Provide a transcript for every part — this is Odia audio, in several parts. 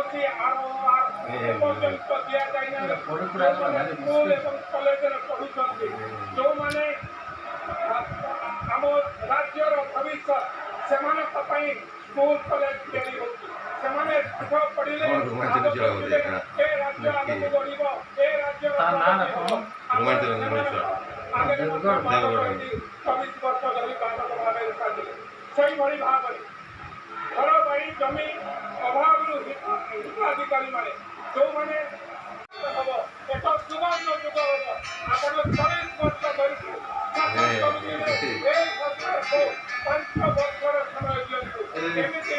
କୌଣସି ପର୍ଯ୍ୟନ୍ତ ଦିଆଯାଇ ନାହିଁ। ସ୍କୁଲ ଏବଂ କଲେଜରେ ପଢୁଛନ୍ତି ଯେଉଁମାନେ ଆମ ରାଜ୍ୟର ଭବିଷ୍ୟତ ସେମାନଙ୍କ ପାଇଁ ସ୍କୁଲ କଲେଜ ତିଆରି ହେଉଛି। ସେମାନେ ପାଠ ପଢିଲେ ଏ ରାଜ୍ୟ ଆଗକୁ ବଢିବ, ଏ ରାଜ୍ୟର 24 ବର୍ଷ ଧରି ବାଦକ ଭାବରେ ଚାଲିଲେ। ସେହିଭଳି ଭାବରେ ଘର ବାଡ଼ି ଜମି ଅଭାବରୁ ହିତାଧିକାରୀମାନେ ଯେଉଁମାନେ ହବ ଏକ ସୁବର୍ଣ୍ଣ ଯୁଗ ହବ। ଆପଣ 24 ବର୍ଷ ଧରିକି ଶାସନ କରୁଥିଲେ, ଏ ସରକାରକୁ 5 ବର୍ଷର ସମୟ ଦିଅନ୍ତୁ। କେମିତି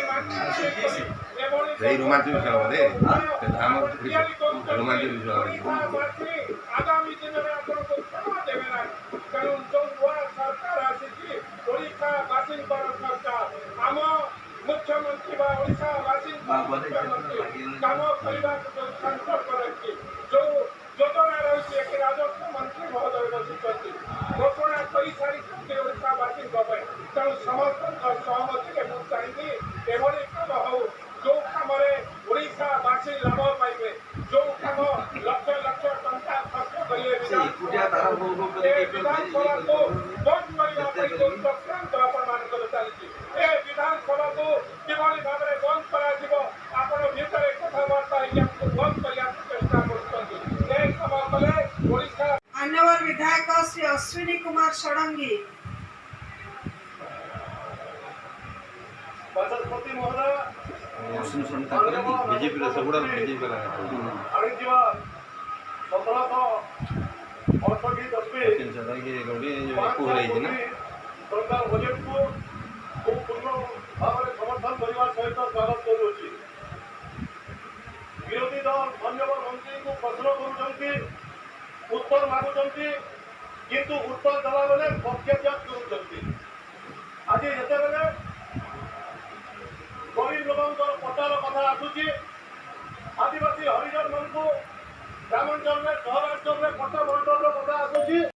ଆଗାମୀ ଦିନରେ ଆପଣଙ୍କୁ କ୍ଷମା ଦେବେ ନାହିଁ। ତେଣୁ ଯୋଉ ନୂଆ ସରକାର ଆସିଛି ଓଡ଼ିଶାବାସୀଙ୍କର ସରକାର, ଆମ ମୁଖ୍ୟମନ୍ତ୍ରୀ ବା ଓଡ଼ିଶାବାସୀଙ୍କ ମୁଖ୍ୟମନ୍ତ୍ରୀ କାମ କରିବାକୁ ଯୋଉ ସଂକଳ୍ପ ରହିଛି, ଯୋଉ ଯୋଜନା ରହିଛି, ଏକ ରାଜସ୍ୱ ମନ୍ତ୍ରୀ ମହୋଦୟ ବସିଛନ୍ତି, ଘୋଷଣା କରିସାରିଛନ୍ତି ଓଡ଼ିଶାବାସୀଙ୍କ ପାଇଁ। ତେଣୁ ସମସ୍ତଙ୍କ ସହମତିରେ ମୁଁ ଚାହିଁବି ଏଭଳି କାମ ହଉ ଯୋଉ କାମରେ ଓଡ଼ିଶାବାସୀ ଲାଭ ପାଇବେ, ଯୋଉ କାମ ଲକ୍ଷ ଲକ୍ଷ ଟଙ୍କା ଖର୍ଚ୍ଚ କରିବେ। ବିଧାନସଭାକୁ ବନ୍ଦ କରିବା ପାଇଁ ଯୋଉ ଚକ୍ରାନ୍ତ ଆପଣମାନଙ୍କର ଚାଲିଛି, ଏ ବିଧାନସଭାକୁ କିଭଳି ଭାବରେ ବନ୍ଦ କରାଯିବ ଆପଣ ଭିତରେ କଥାବାର୍ତ୍ତା ହେଇକି ଆମକୁ ବନ୍ଦ କରିବାକୁ ଚେଷ୍ଟା କରୁଛନ୍ତି। ଏ କାମ କଲେ ଓଡ଼ିଶା मान्यवर विधायक श्री अश्विनी कुमार षडंगी। ବାଚସ୍ପତି ମହୋଦୟ बीजेपी सबुड़ा बीजेपी ଆଣିଥିବା 1768 ଟଙ୍କା ବଜେଟକୁ ମୁଁ ପୂର୍ଣ୍ଣ ଭାବରେ ସମର୍ଥନ କରିବା ସହିତ ସ୍ୱାଗତ କରୁଅଛି। ବିରୋଧୀ ଦଳ ମାନ୍ୟବର ମନ୍ତ୍ରୀଙ୍କୁ ପ୍ରଶ୍ନ କରୁଛନ୍ତି, ଉତ୍ତର ମାଗୁଛନ୍ତି, କିନ୍ତୁ ଉତ୍ତର ଦେଲା ବେଳେ ପକ୍ଷପାତ କରୁଛନ୍ତି। ଆଜି ଯେତେବେଳେ ଗରିବ ଲୋକଙ୍କର ପଟ୍ଟାର କଥା ଆସୁଛି, ଆଦିବାସୀ ହରିଜନ ମାନଙ୍କୁ ଗ୍ରାମାଞ୍ଚଳରେ ସହରାଞ୍ଚଳରେ ପଟ୍ଟା ବଣ୍ଟନର କଥା ଆସୁଛି।